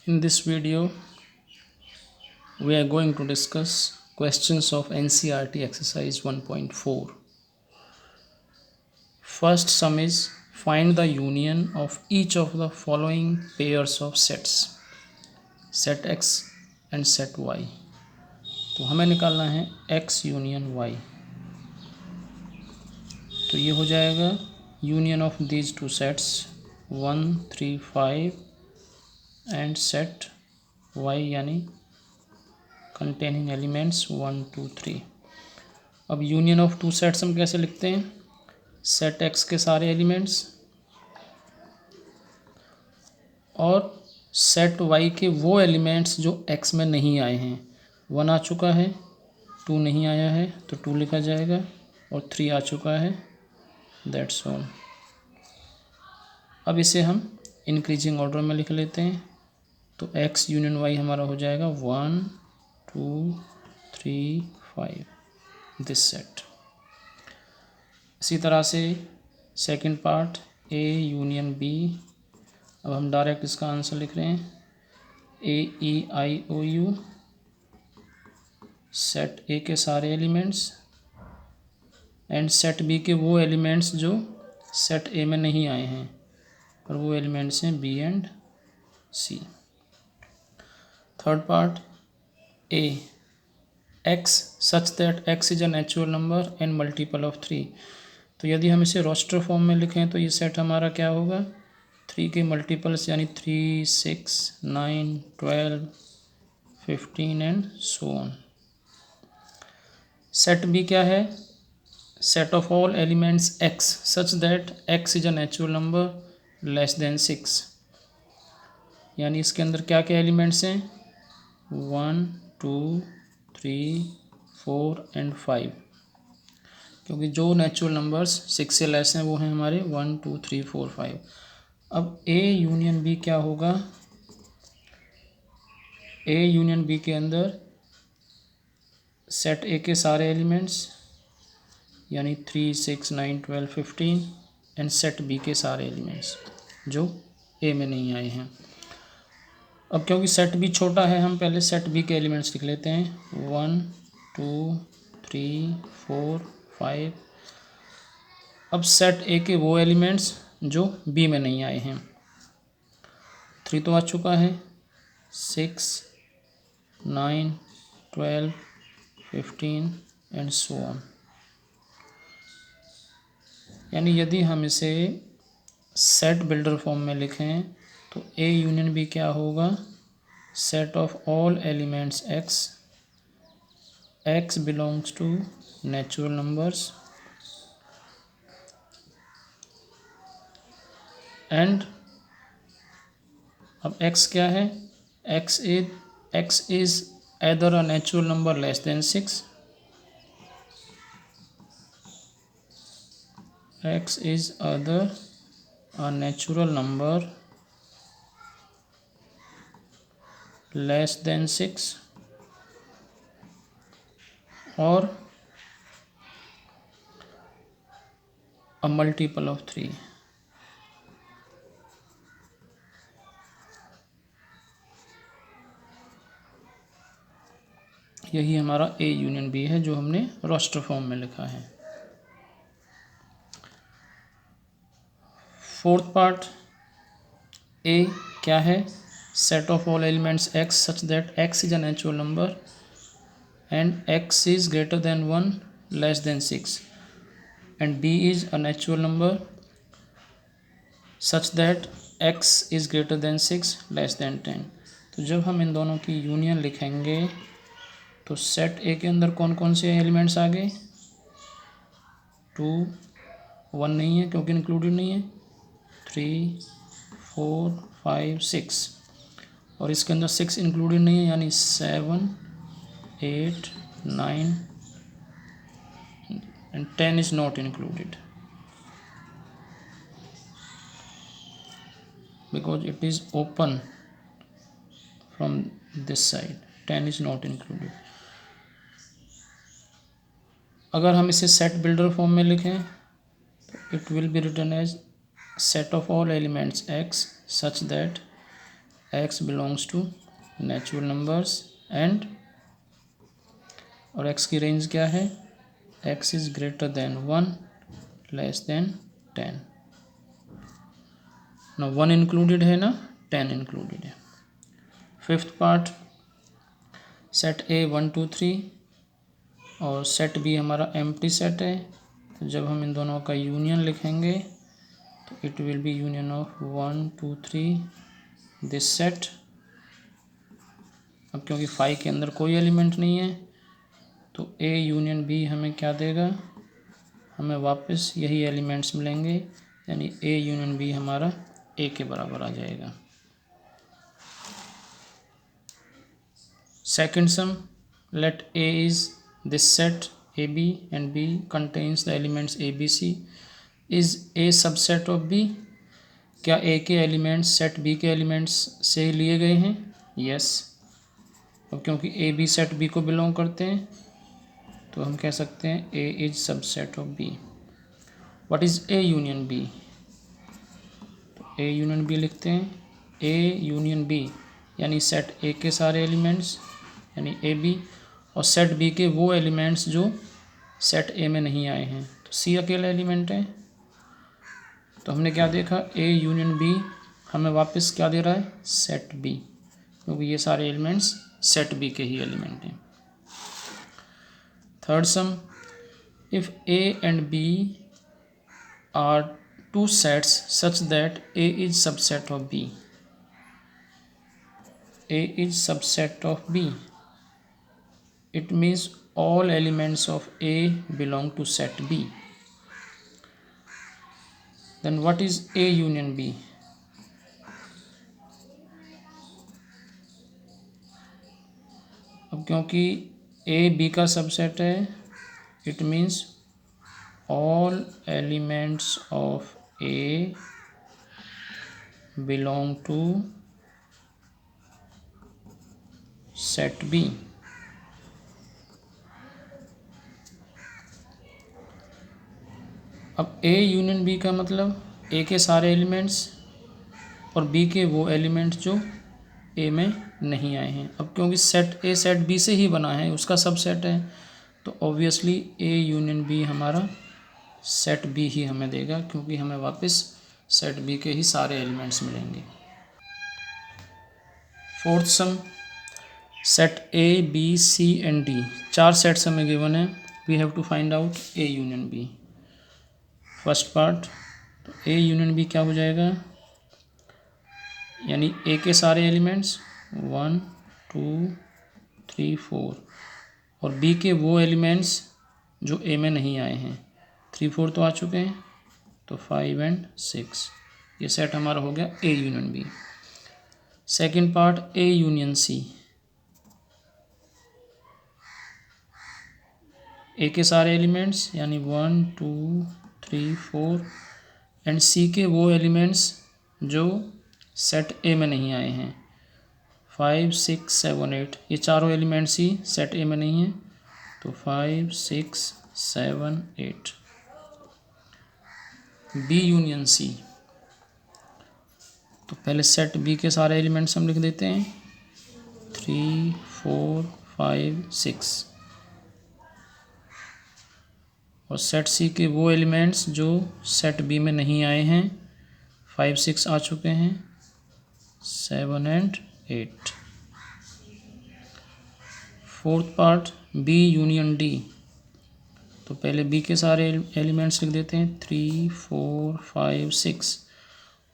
In this video, we are going to discuss questions of NCERT exercise 1.4. First sum is find the union of each of the following pairs of sets, set x and set y. तो हमें निकालना है x union y. तो ये हो जाएगा union of these two sets 1, 3, 5 and set y यानी containing elements 1, 2, 3. अब यूनियन ऑफ टू सेट्स हम कैसे लिखते हैं? सेट एक्स के सारे एलिमेंट्स और सेट वाई के वो एलिमेंट्स जो एक्स में नहीं आए हैं. 1 आ चुका है, 2 नहीं आया है तो 2 लिखा जाएगा और 3 आ चुका है, दैट्स ऑल. अब इसे हम इंक्रीजिंग ऑर्डर में लिख लेते हैं. तो एक्स यूनियन वाई हमारा हो जाएगा 1, 2, 3, 5 दिस सेट. इसी तरह से second part a union b. अब हम डायरेक्ट इसका आंसर लिख रहे हैं AEIOU सेट ए के सारे एलिमेंट्स एंड सेट बी के वो एलिमेंट्स जो सेट ए में नहीं आए हैं और वो एलिमेंट्स हैं b and c. Third part a x such that x is a natural number and multiple of 3. तो यदि हम इसे रोस्टर फॉर्म में लिखें तो ये सेट हमारा क्या होगा? 3 के मल्टीपल्स यानी 3, 6, 9, 12, 15 and so on. Set b क्या है? Set of all elements x such that x is a natural number less than 6. यानी इसके अंदर क्या क्या एलिमेंट्स हैं? 1, 2, 3, 4 एंड 5. क्योंकि जो नेचुरल नंबर्स 6 से लेस हैं वो हैं हमारे 1, 2, 3, 4, 5. अब ए यूनियन बी क्या होगा? ए यूनियन बी के अंदर सेट ए के सारे एलिमेंट्स यानी 3, 6, 9, 12, 15 एंड सेट बी के सारे एलिमेंट्स जो ए में नहीं आए हैं. अब क्योंकि सेट बी छोटा है हम पहले सेट बी के एलिमेंट्स लिख लेते हैं 1, 2, 3, 4, 5. अब सेट ए के वो एलिमेंट्स जो बी में नहीं आए हैं. 3 तो आ चुका है, 6, 9, 12, 15 एंड सो ऑन. यानी यदि हम इसे सेट बिल्डर फॉर्म में लिखें तो ए यूनियन बी क्या होगा? Set of all elements x, x belongs to natural numbers and अब x क्या है? x is either a natural number less than 6, x is either a natural number less than 6 or a multiple of 3. यही हमारा ए union B है जो हमने roster form में लिखा है. फोर्थ पार्ट ए क्या है? Set of all elements x such that x is a natural number and x is greater than 1 less than 6 and b is a natural number such that x is greater than 6 less than 10. तो जब हम इन दोनों की union लिखेंगे तो set ए के अंदर कौन कौन से एलिमेंट्स आ गए? 2, 1 नहीं है क्योंकि इंक्लूडेड नहीं है, 3, 4, 5, 6 और इसके अंदर 6 इंक्लूडेड नहीं है यानी 7, 8, 9 and 10 is not included because it is open from this side. 10 is not included. अगर हम इसे सेट बिल्डर फॉर्म में लिखें तो it will be written as set of all elements x such that x belongs to natural numbers and, और x की range क्या है, x is greater than 1 less than 10 ना 1 इंक्लूडेड है ना 10 इंक्लूडेड है। फिफ्थ पार्ट, सेट ए 1 2 3 और set B हमारा एम्प्टी सेट है। तो जब हम इन दोनों का यूनियन लिखेंगे तो it will B union of 1 2 3 this set. अब क्योंकि 5 के अंदर कोई एलिमेंट नहीं है तो ए यूनियन बी हमें क्या देगा, हमें वापस यही एलिमेंट्स मिलेंगे, यानी ए यूनियन बी हमारा ए के बराबर आ जाएगा। Second some, let A is this set AB and B contains the elements A B C, is A subset of B? क्या A के एलिमेंट्स सेट B के एलिमेंट्स से लिए गए हैं? यस। अब क्योंकि A B सेट B को बिलोंग करते हैं तो हम कह सकते हैं A is subset of B। What is A union B? तो A यूनियन B लिखते हैं, A यूनियन B यानी सेट A के सारे एलिमेंट्स यानी ए बी, और सेट बी के वो एलिमेंट्स जो सेट ए में नहीं आए हैं। तो सी अकेला एलिमेंट है, तो हमने क्या देखा, ए यूनियन बी हमें वापस क्या दे रहा है, सेट बी, क्योंकि ये सारे एलिमेंट्स सेट बी के ही एलिमेंट हैं। Third sum, if a and b are two sets such that a is subset of b, a is subset of b, it means all elements of A belong to set B. Then what is A union B? अब क्योंकि A B का subset है, it means all elements of A belong to set B. अब A union B का मतलब A के सारे elements और B के वो एलिमेंट्स जो A में नहीं आए हैं। अब क्योंकि सेट A सेट B से ही बना है, उसका सबसेट है, तो ऑब्वियसली A यूनियन B हमारा सेट B ही हमें देगा, क्योंकि हमें वापस सेट B के ही सारे एलिमेंट्स मिलेंगे। Fourth sum, set A B C and D, 4 sets हमें गिवन है, we have to find out A union B। First part, तो A यूनियन B क्या हो जाएगा, यानी A के सारे एलिमेंट्स 1 2 3 4 और B के वो एलिमेंट्स जो A में नहीं आए हैं, 3 4 तो आ चुके हैं, तो 5 एंड 6, ये सेट हमारा हो गया A union B। Second part, A union C, A के सारे एलिमेंट्स यानी 1 2 3 4 एंड C के वो एलिमेंट्स जो सेट A में नहीं आए हैं, 5 6 7 8, ये चारों एलिमेंट्स ही सेट A में नहीं हैं, तो 5 6 7 8। B यूनियन C, तो पहले सेट B के सारे एलिमेंट्स हम लिख देते हैं 3 4 5 6, और सेट C के वो एलिमेंट्स जो सेट B में नहीं आए हैं, 5 6 आ चुके हैं, 7 and 8। Fourth part, B union D, तो पहले B के सारे एलिमेंट्स लिख देते हैं 3 4 5 6,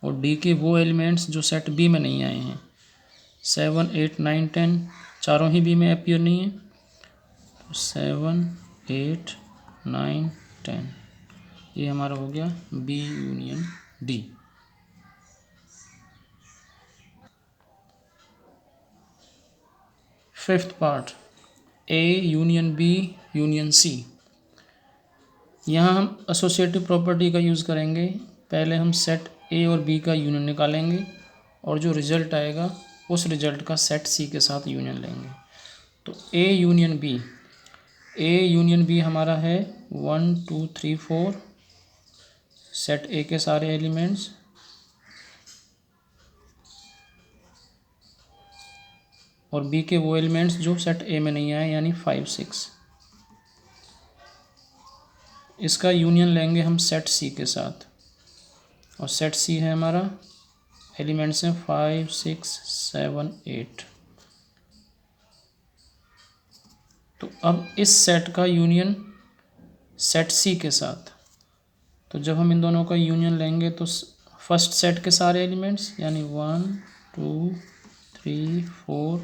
और D के वो एलिमेंट्स जो सेट B में नहीं आए हैं, 7 8 9 10, चारों ही B में अपीयर नहीं है, तो 7 8 9 10, ये हमारा हो गया B union D। Fifth part, A union B union C, यहाँ हम एसोसिएटिव प्रॉपर्टी का यूज़ करेंगे। पहले हम सेट A और B का यूनियन निकालेंगे और जो रिज़ल्ट आएगा उस रिज़ल्ट का सेट C के साथ यूनियन लेंगे। तो A union B, A union B हमारा है 1 2 3 4, सेट A के सारे एलिमेंट्स और बी के वो एलिमेंट्स जो सेट ए में नहीं आए, यानी 5 6। इसका यूनियन लेंगे हम सेट सी के साथ, और सेट सी है हमारा, एलिमेंट्स हैं 5 6 7 8। तो अब इस सेट का यूनियन सेट सी के साथ, तो जब हम इन दोनों का यूनियन लेंगे तो फर्स्ट सेट के सारे एलिमेंट्स यानी 1 2 3 4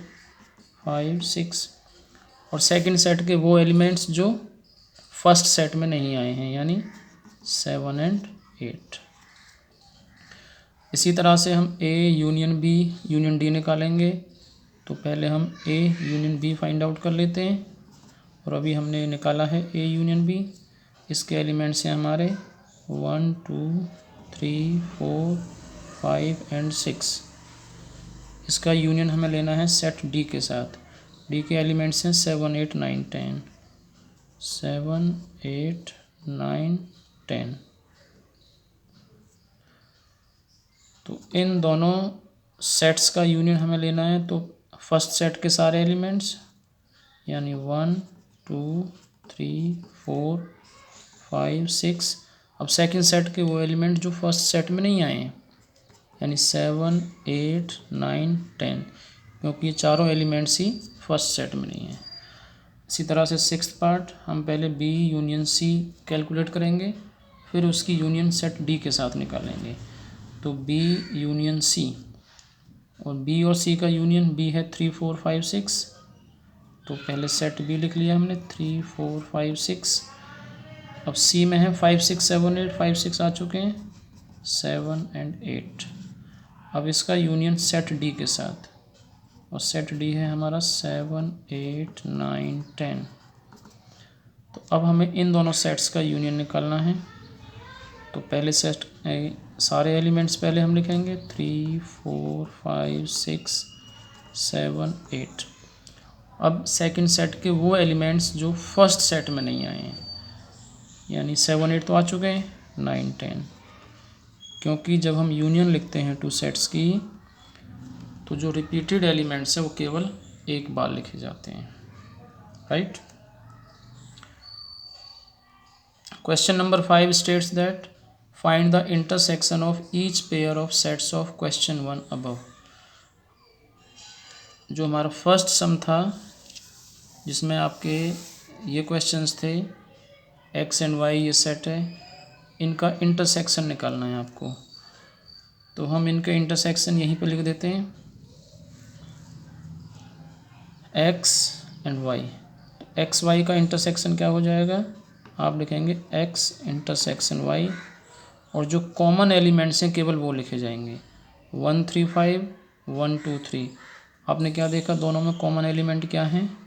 5 6, और सेकंड सेट के वो एलिमेंट्स जो फर्स्ट सेट में नहीं आए हैं, यानी 7 and 8। इसी तरह से हम a union b union d निकालेंगे। तो पहले हम a union b find out कर लेते हैं, और अभी हमने निकाला है ए यूनियन बी। इसके एलिमेंट्स हैं हमारे 1 2 3 4 5 and 6। इसका यूनियन हमें लेना है सेट डी के साथ। डी के एलिमेंट्स हैं 7 8 9 10, 7 8 9 10। तो इन दोनों सेट्स का यूनियन हमें लेना है। तो फर्स्ट सेट के सारे एलिमेंट्स यानी 1 2 3 4 5 6। अब सेकंड सेट के वो एलिमेंट जो फर्स्ट सेट में नहीं आए हैं, यानी 7 8 9 10, क्योंकि ये चारों एलिमेंट्स ही फर्स्ट सेट में नहीं हैं। इसी तरह से सिक्स्थ पार्ट हम पहले बी यूनियन सी कैलकुलेट करेंगे, फिर उसकी यूनियन सेट डी के साथ निकालेंगे। तो बी यूनियन सी, और बी और सी का यूनियन बी है 3 4 5 6। तो पहले सेट बी लिख लिया हमने 3 4 5 6। अब सी में है 5 6 7 8, 5 6 आ चुके हैं, 7 and 8। अब इसका यूनियन सेट डी के साथ, और सेट डी है हमारा 7 8 9 10। तो अब हमें इन दोनों सेट्स का यूनियन निकालना है। तो पहले सेट सारे एलिमेंट्स पहले हम लिखेंगे 3 4 5 6 7 8। अब सेकंड सेट के वो एलिमेंट्स जो फर्स्ट सेट में नहीं आए हैं, यानी 7 8 तो आ चुके हैं, 9 10। क्योंकि जब हम यूनियन लिखते हैं टू सेट्स की, तो जो रिपीटेड एलिमेंट्स हैं वो केवल एक बार लिखे जाते हैं, right. Question number 5 states that find the intersection of each pair of sets of question 1 above. जो हमारा फर्स्ट सम था, जिसमें आपके ये क्वेश्चंस थे, एक्स एंड वाई ये सेट है, इनका इंटरसेक्शन निकालना है आपको। तो हम इनका इंटरसेक्शन यहीं पे लिख देते हैं, x and y. X y का इंटरसेक्शन क्या हो जाएगा, आप लिखेंगे एक्स इंटरसेक्शन वाई, और जो कॉमन एलिमेंट्स हैं केवल वो लिखे जाएंगे, 1 3 5 1 2 3। आपने क्या देखा, दोनों में कॉमन एलिमेंट क्या हैं,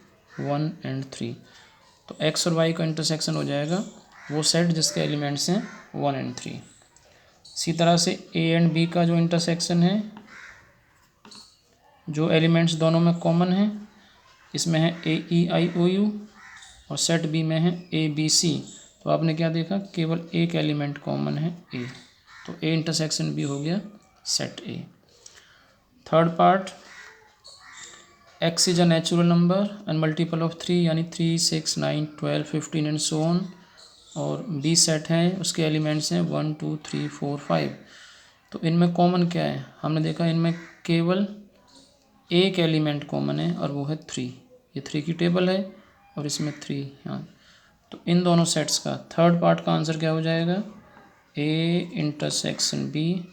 1 and 3। तो एक्स और वाई का इंटरसेक्शन हो जाएगा वो सेट जिसके एलिमेंट्स हैं 1 and 3। इसी तरह से ए एंड बी का जो इंटरसेक्शन है, जो एलिमेंट्स दोनों में कॉमन हैं, इसमें है ए ई आई ओ यू, और सेट बी में है ए बी सी। तो आपने क्या देखा, केवल एक एलिमेंट कॉमन है ए, तो ए इंटरसेक्शन बी हो गया set A. Third part, x is a natural number and multiple of 3, यानी 3 6 9 12 15 एंड सो ऑन। और बी सेट है, उसके एलिमेंट्स हैं 1 2 3 4 5। तो इनमें कॉमन क्या है, हमने देखा इनमें केवल एक एलिमेंट कॉमन है, और वो है 3। ये 3 की टेबल है, और इसमें 3 यहाँ। तो इन दोनों सेट्स का थर्ड पार्ट का आंसर क्या हो जाएगा, ए intersection b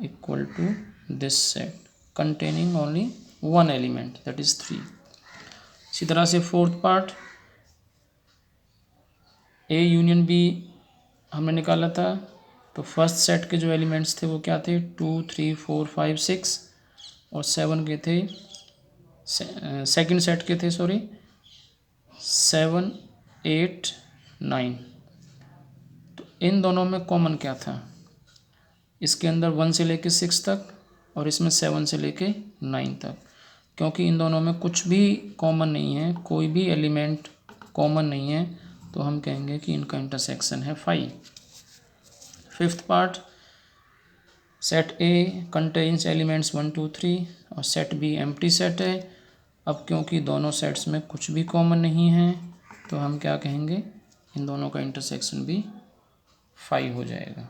equal to this set containing only one element, that is 3। इसी तरह से fourth part, a union b हमने निकाला था। तो फर्स्ट सेट के जो एलिमेंट्स थे वो क्या थे, 2 3 4 5 6, और 7 के थे, सेकंड सेट के थे 7 8 9। तो इन दोनों में कॉमन क्या था, इसके अंदर 1 से लेके 6 तक, और इसमें 7 से लेके 9 तक। क्योंकि इन दोनों में कुछ भी कॉमन नहीं है, कोई भी एलिमेंट कॉमन नहीं है, तो हम कहेंगे कि इनका इंटरसेक्शन है 5। फिफ्थ पार्ट, सेट ए कंटेन्स एलिमेंट्स 1 2 3, और सेट बी एम्प्टी सेट है, अब क्योंकि दोनों सेट्स में कुछ भी कॉमन नहीं है तो हम क्या कहेंगे, इन दोनों का इंटरसेक्शन भी 5 हो जाएगा।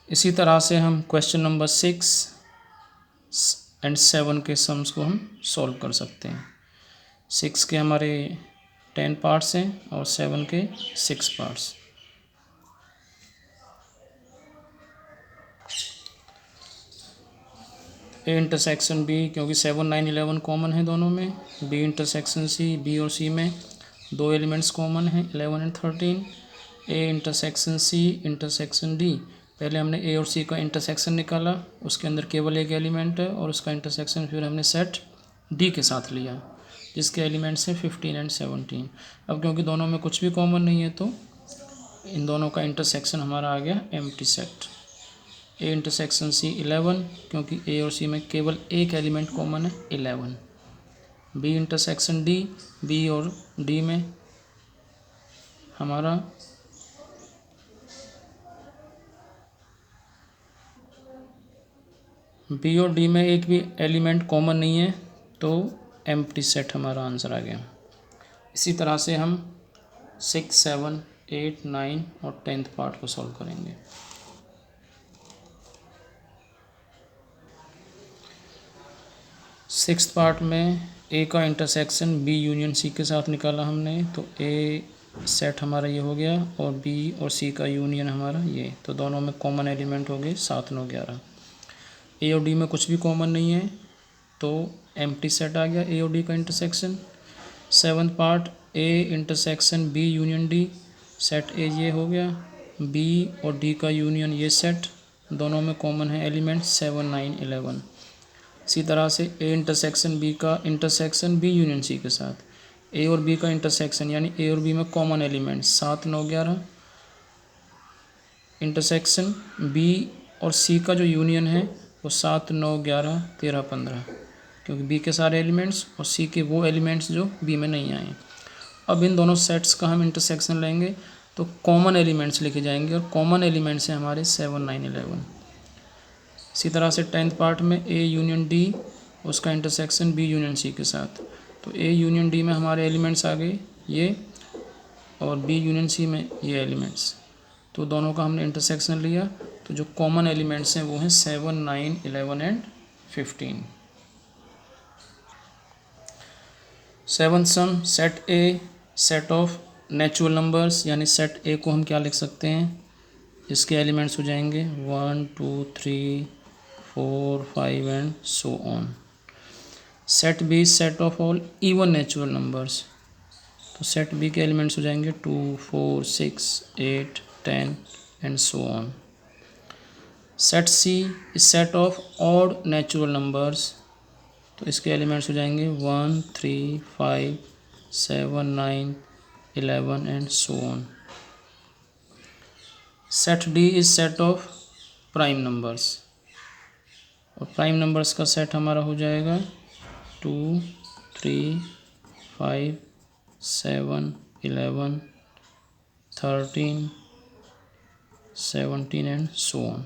इसी तरह से हम क्वेश्चन नंबर 6 एंड 7 के सम्स को हम सॉल्व कर सकते हैं। 6 के हमारे 10 पार्ट्स हैं और 7 के 6 पार्ट्स। ए इंटरसेक्शन बी, क्योंकि 7, 9, 11 कॉमन है दोनों में। बी इंटरसेक्शन सी, बी और सी में दो एलिमेंट्स कॉमन हैं 11 and 13। A intersection c intersection d, पहले हमने ए और सी का इंटरसेक्शन निकाला, उसके अंदर केवल एक एलिमेंट है और उसका इंटरसेक्शन फिर हमने सेट डी के साथ लिया जिसके एलिमेंट्स हैं 15 एंड 17। अब क्योंकि दोनों में कुछ भी कॉमन नहीं है तो इन दोनों का इंटरसेक्शन हमारा आ गया empty set. A intersection c 11, क्योंकि ए और सी में केवल एक एलिमेंट कॉमन है 11। बी इंटरसेक्शन डी, बी और डी में हमारा बी और डी में एक भी एलिमेंट कॉमन नहीं है तो एम्प्टी सेट हमारा आंसर आ गया। इसी तरह से हम 6, 7, 8, 9 और 10th पार्ट को सॉल्व करेंगे। सिक्स्थ पार्ट में ए का इंटरसेक्शन बी यूनियन सी के साथ निकाला हमने, तो ए सेट हमारा ये हो गया और बी और सी का यूनियन हमारा ये, तो दोनों में कॉमन एलिमेंट हो गए 7, 9, 11। ए और डी में कुछ भी कॉमन नहीं है तो एम्प्टी सेट आ गया ए और डी का intersection. 7th part A intersection b union d, set a ये हो गया, बी और डी का यूनियन ये सेट, दोनों में कॉमन है एलिमेंट 7, 9, 11। इसी तरह से ए इंटरसेक्शन बी का इंटरसेक्शन बी यूनियन सी के साथ, ए और बी का इंटरसेक्शन यानी ए और बी में कॉमन एलिमेंट 7, 9, 11। इंटरसेक्शन बी और सी का जो यूनियन है वो 7, 9, 11, 13, 15, क्योंकि बी के सारे एलिमेंट्स और सी के वो एलिमेंट्स जो बी में नहीं आए। अब इन दोनों सेट्स का हम इंटरसेक्शन लेंगे तो कॉमन एलिमेंट्स लिखे जाएंगे और कॉमन एलिमेंट्स हैं हमारे 7, 9, 11। इसी तरह से 10th पार्ट में ए यूनियन डी, उसका इंटरसेक्शन बी यूनियन सी के साथ, तो ए यूनियन डी में हमारे एलिमेंट्स आ गए ये और बी यूनियन सी में ये एलिमेंट्स, तो दोनों का हमने इंटरसेक्शन लिया, तो जो कॉमन एलिमेंट्स हैं वो हैं 7, 9, 11 and 15। 7th sum set a set of natural numbers, यानी सेट ए को हम क्या लिख सकते हैं, इसके एलिमेंट्स हो जाएंगे 1, 2, 3, 4, 5 and so on. Set b set of all even natural numbers, तो सेट बी के एलिमेंट्स हो जाएंगे 2, 4, 6, 8, 10 and so on. Set c is set of odd natural numbers, तो इसके एलिमेंट्स हो जाएंगे 1, 3, 5, 7, 9, 11 and so on. Set D is set of prime numbers, और prime numbers का सेट हमारा हो जाएगा 2, 3, 5, 7, 11, 13, 17 and so on.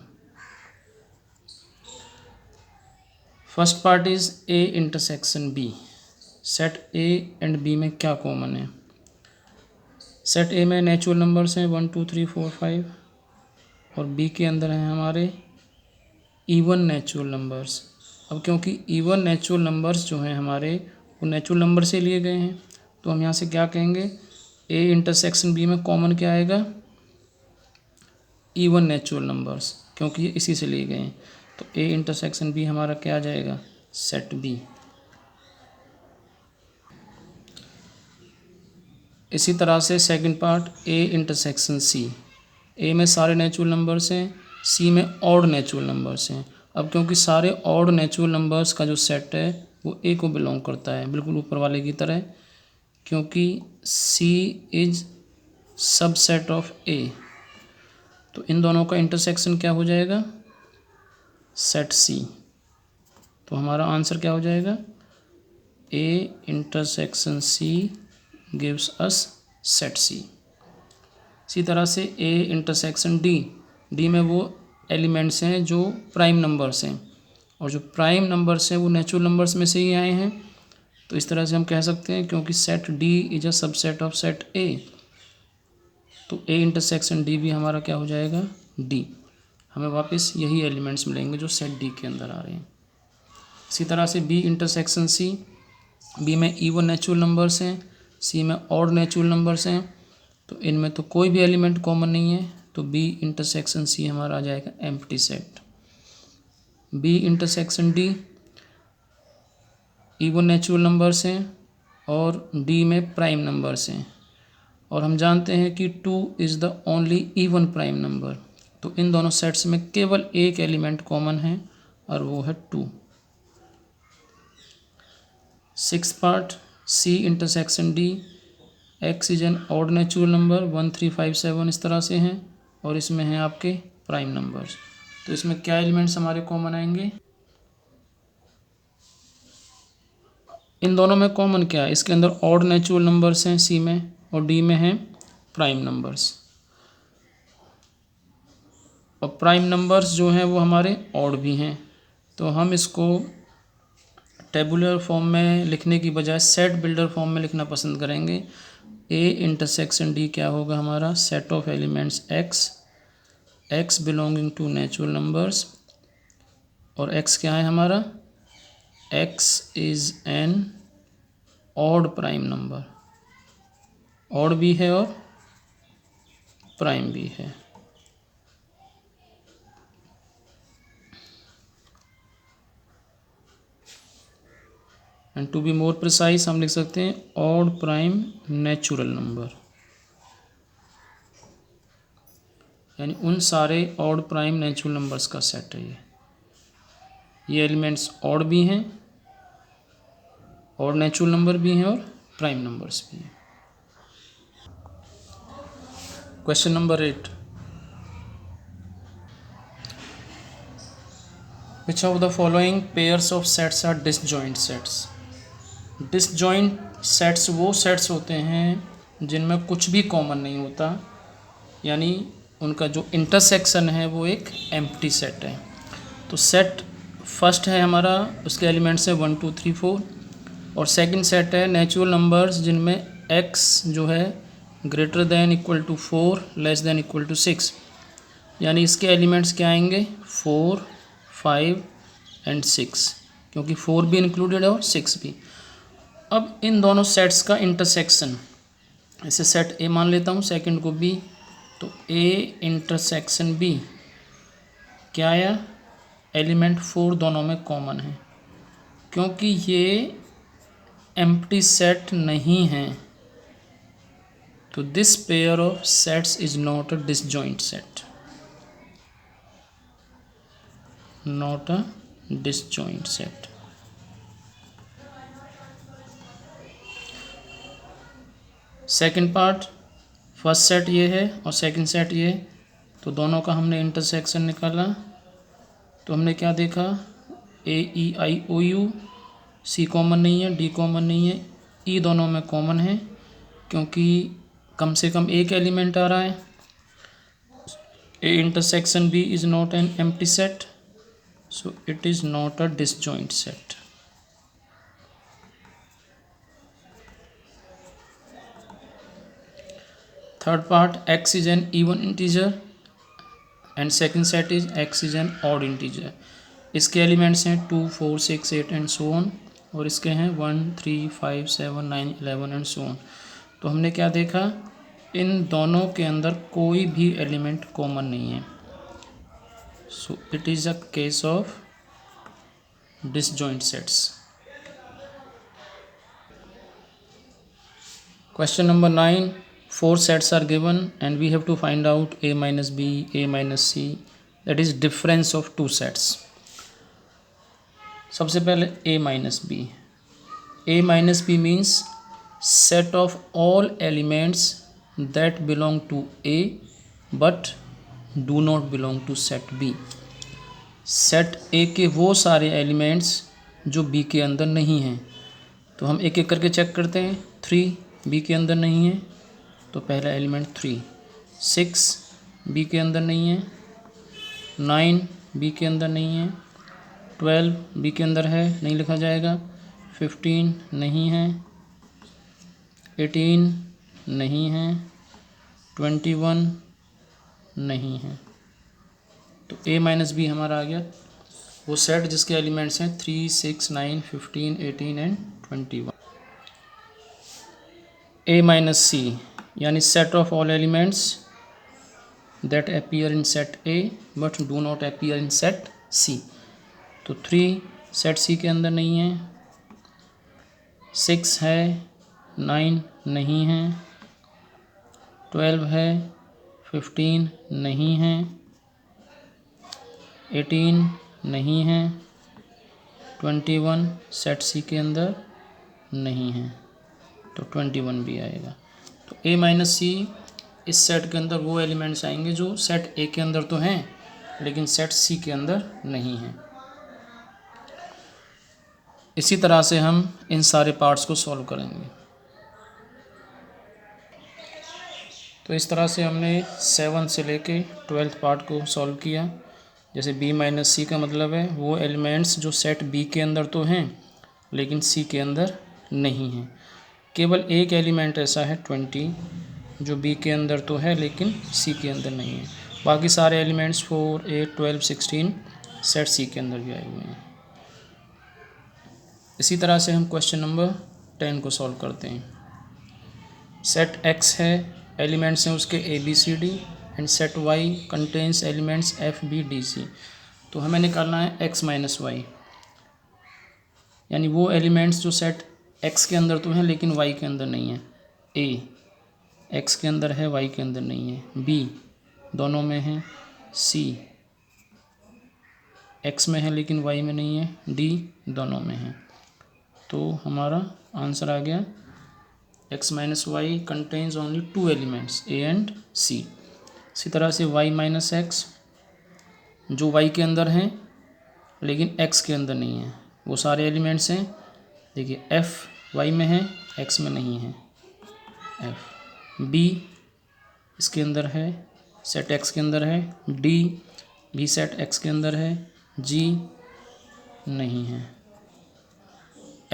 First part is a intersection b, set a and b में क्या कॉमन है। सेट ए में नेचुरल नंबर्स हैं 1, 2, 3, 4, 5 और बी के अंदर हैं हमारे इवन नेचुरल नंबर्स। अब क्योंकि इवन नेचुरल नंबर्स जो हैं हमारे वो नेचुरल नंबर से लिए गए हैं तो हम यहाँ से क्या कहेंगे, ए इंटरसेक्शन बी में कॉमन क्या आएगा, इवन नेचुरल नंबर्स, क्योंकि ये इसी से लिए गए हैं, तो ए इंटरसेक्शन बी हमारा क्या आ जाएगा, सेट बी। इसी तरह से second part A intersection C, A में सारे नेचुरल नंबर्स हैं, सी में ऑड नेचुरल नंबर्स हैं। अब क्योंकि सारे ऑड नेचुरल नंबर्स का जो सेट है वो ए को बिलोंग करता है, बिल्कुल ऊपर वाले की तरह, क्योंकि सी इज सबसेट ऑफ ए, तो इन दोनों का इंटरसेक्शन क्या हो जाएगा, सेट सी। तो हमारा आंसर क्या हो जाएगा, ए intersection C gives us set C. इसी तरह से ए इंटरसेक्शन डी, डी में वो एलिमेंट्स हैं जो प्राइम नंबर्स हैं, और जो प्राइम नंबर्स हैं वो नेचुरल नंबर्स में से ही आए हैं। तो इस तरह से हम कह सकते हैं, क्योंकि set D is a subset of set ए, तो ए इंटरसेक्शन डी भी हमारा क्या हो जाएगा, डी। हमें वापस यही एलिमेंट्स मिलेंगे जो सेट डी के अंदर आ रहे हैं। इसी तरह से बी इंटरसेक्शन सी, बी में इवन नेचुरल नंबर्स हैं, सी में ऑड नेचुरल नंबर्स हैं, तो इनमें तो कोई भी एलिमेंट कॉमन नहीं है, तो बी इंटरसेक्शन सी हमारा आ जाएगा empty set. B intersection d, even natural numbers हैं और डी में प्राइम नंबर्स हैं, और हम जानते हैं कि 2 is the only even prime number, तो इन दोनों सेट्स में केवल एक एलिमेंट कॉमन है और वो है 2। 6th part, c intersection d, x is an odd natural number 1 3 5 7 इस तरह से हैं, और इसमें हैं आपके प्राइम नंबर्स। तो इसमें क्या एलिमेंट्स हमारे कॉमन आएंगे, इन दोनों में कॉमन क्या है, इसके अंदर ऑड नेचुरल नंबर्स हैं सी में, और डी में हैं प्राइम नंबर्स। और प्राइम नंबर्स जो हैं वो हमारे ऑड भी हैं, तो हम इसको टेबुलर फॉर्म में लिखने की बजाय सेट बिल्डर फॉर्म में लिखना पसंद करेंगे। ए इंटरसेक्शन डी क्या होगा हमारा, set of elements x, x belonging to natural numbers, और एक्स क्या है हमारा, x is an odd prime number, odd भी है और प्राइम भी है। And to be more precise हम लिख सकते हैं ऑड प्राइम नेचुरल नंबर, यानी उन सारे ऑड प्राइम नेचुरल नंबर्स का सेट है ये एलिमेंट्स ऑड भी हैं, ऑड नेचुरल नंबर भी हैं और प्राइम नंबर्स भी हैं। Question number 8, which of the following pairs of sets are disjoint sets. Disjoint sets वो सेट्स होते हैं जिनमें कुछ भी कॉमन नहीं होता, यानी उनका जो इंटरसेक्शन है वो एक एम्प्टी सेट है। तो सेट फर्स्ट है हमारा, उसके एलिमेंट्स है 1 2 3 4, और सेकंड सेट है नेचुरल नंबर्स जिनमें x जो है greater than equal to 4 less than equal to 6, यानी इसके एलिमेंट्स क्या आएंगे 4 5 एंड 6, क्योंकि 4 भी इंक्लूडेड है और 6 भी। अब इन दोनों सेट्स का इंटरसेक्शन, इसे सेट ए मान लेता हूँ, सेकंड को बी, तो ए इंटरसेक्शन बी क्या आया, एलिमेंट 4 दोनों में कॉमन है, क्योंकि ये एम्प्टी सेट नहीं है, तो this pair of sets is not a disjoint set, not a disjoint set. Second part, first set ये है और सेकंड सेट ये, तो दोनों का हमने इंटरसेक्शन निकाला, तो हमने क्या देखा, ए ई आई ओ यू, सी कॉमन नहीं है, डी कॉमन नहीं है, ई दोनों में कॉमन है, क्योंकि कम से कम एक एलिमेंट आ रहा है। A intersection b is not an empty set, so it is not a disjoint set. Third part, x is an even integer and second set is x is an odd integer। इसके elements हैं 2 4 6 8 and so on, और इसके हैं 1 3 5 7 9 11 and so on. तो हमने क्या देखा, इन दोनों के अंदर कोई भी एलिमेंट कॉमन नहीं है, सो it is a case of disjoint sets. Question number 9, 4 sets are given and we have to find out a minus b, a minus c, that is difference of 2 sets। सबसे पहले a minus b, a minus b means set of all elements that belong to a but do not belong to set b। Set a के वो सारे elements जो b के अंदर नहीं हैं, तो हम एक एक करके चेक करते हैं। 3 b के अंदर नहीं है, तो पहला एलिमेंट 3। 6 बी के अंदर नहीं है, 9 बी के अंदर नहीं है, 12 बी के अंदर है, नहीं लिखा जाएगा, 15 नहीं है, 18 नहीं है, 21 नहीं है। तो ए माइनस बी हमारा आ गया वो सेट जिसके एलिमेंट्स हैं 3, 6, 9, 15, 18 एंड 21। ए माइनस सी यानी set of all elements that appear in set A but do not appear in set C. तो 3 सेट सी के अंदर नहीं है, 6 है, 9 नहीं है, 12 है, 15 नहीं है, 18 नहीं है, 21 सेट सी के अंदर नहीं है, तो 21 भी आएगा। तो ए माइनस सी इस सेट के अंदर वो एलिमेंट्स आएंगे जो सेट ए के अंदर तो हैं लेकिन सेट सी के अंदर नहीं हैं। इसी तरह से हम इन सारे पार्ट्स को सॉल्व करेंगे। तो इस तरह से हमने 7 से लेके 12th पार्ट को सॉल्व किया। जैसे b माइनस सी का मतलब है वो एलिमेंट्स जो सेट b के अंदर तो हैं लेकिन c के अंदर नहीं हैं। केवल एक एलिमेंट ऐसा है 20 जो b के अंदर तो है लेकिन c के अंदर नहीं है। बाकी सारे एलिमेंट्स 4, 8, 12, 16 सेट c के अंदर भी आए हुए हैं। इसी तरह से हम क्वेश्चन नंबर 10 को सॉल्व करते हैं। सेट x है, एलिमेंट्स हैं उसके a b c d and set y contains elements f b d c। तो हमें निकालना है x माइनस वाई, यानी वो एलिमेंट्स जो सेट x के अंदर तो हैं लेकिन y के अंदर नहीं है। a x के अंदर है, y के अंदर नहीं है, b दोनों में है, c x में है लेकिन y में नहीं है, d दोनों में है। तो हमारा आंसर आ गया x minus y contains only 2 elements a and c। इसी तरह से y माइनस एक्स जो y के अंदर हैं लेकिन x के अंदर नहीं है, वो सारे एलिमेंट्स हैं। देखिए f y में है, x में नहीं है, f b इसके अंदर है, सेट x के अंदर है, d भी सेट x के अंदर है, g नहीं है,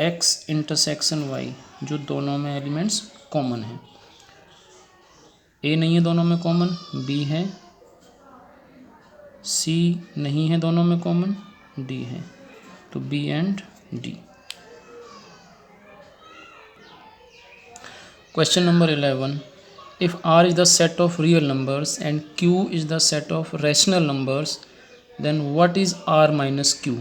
x इंटरसेक्शन y जो दोनों में एलिमेंट्स कॉमन है। a नहीं है दोनों में कॉमन, b है, c नहीं है दोनों में कॉमन, d है। तो b and d। Question number 11, if r is the set of real numbers and q is the set of rational numbers then what is r minus q।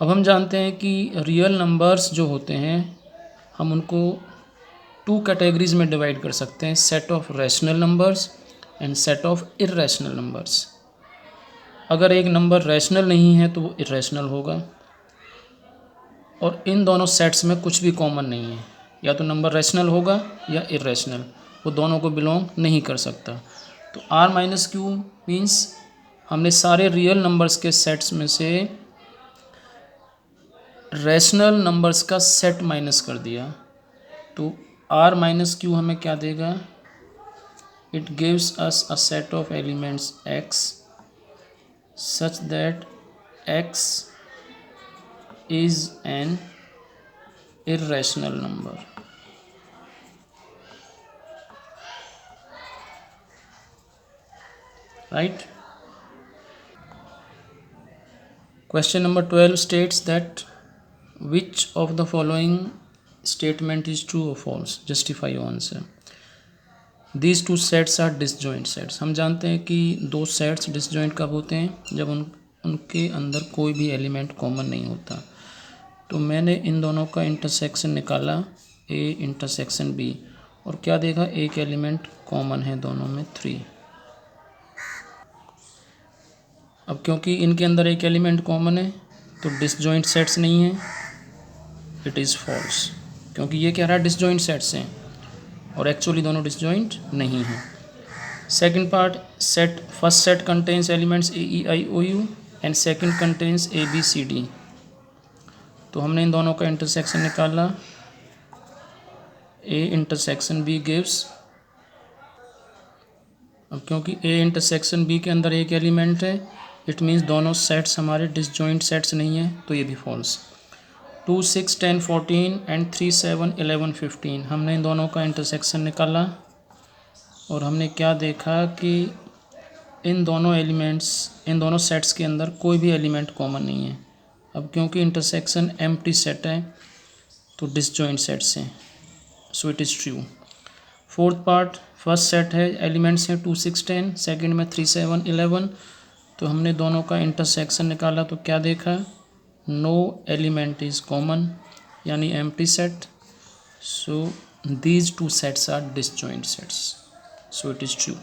अब हम जानते हैं कि रियल नंबर्स जो होते हैं हम उनको 2 कैटेगरीज में डिवाइड कर सकते हैं, set of rational numbers and set of irrational numbers. अगर एक नंबर रैशनल नहीं है तो वो इर्रेशनल होगा, और इन दोनों सेट्स में कुछ भी कॉमन नहीं है, या तो नंबर रैशनल होगा या इर्रेशनल, वो दोनों को बिलोंग नहीं कर सकता। तो r माइनस क्यू मीन्स हमने सारे रियल नंबर्स के सेट्स में से रैशनल नंबर्स का सेट माइनस कर दिया। तो r माइनस क्यू हमें क्या देगा, it gives us a set of elements x such that x is an irrational number। right? Question number 12 states that which of the following statement is true or false, justify your answer। these two sets are disjoint sets। हम जानते हैं कि दो sets disjoint कब होते हैं, जब उनके अंदर कोई भी एलिमेंट कॉमन नहीं होता। तो मैंने इन दोनों का इंटरसेक्शन निकाला, a इंटरसेक्शन b, और क्या देखा, एक एलिमेंट कॉमन है दोनों में 3। अब क्योंकि इनके अंदर एक एलिमेंट कॉमन है तो डिसजॉइंट सेट्स नहीं है, इट इज़ फॉल्स, क्योंकि ये कह रहा है डिसजॉइंट सेट्स हैं और एक्चुअली दोनों डिसजॉइंट नहीं हैं। Second part, set first set contains elements a e i o u and second contains a b c d। तो हमने इन दोनों का इंटरसेक्शन निकाला, a इंटरसेक्शन b गिव्स अब क्योंकि ए इंटरसेक्शन बी के अंदर एक एलिमेंट है, इट मीन्स दोनों सेट्स हमारे डिसजॉइंट सेट्स नहीं है, तो ये भी फॉल्स। 2 6 10 14 एंड 3 7 11 15 हमने इन दोनों का इंटरसेक्शन निकाला और हमने क्या देखा कि इन दोनों सेट्स के अंदर कोई भी एलिमेंट कॉमन नहीं है। अब क्योंकि इंटरसेक्शन एम्प्टी सेट है तो डिसजॉइंट सेट्स हैं, सो it is true. Fourth part, first set है एलिमेंट्स हैं 2 6 10, सेकंड में 3 7 11, तो हमने दोनों का इंटरसेक्शन निकाला तो क्या देखा, नो एलिमेंट इज़ कॉमन यानी empty set, so these two sets are disjoint sets, so it is true.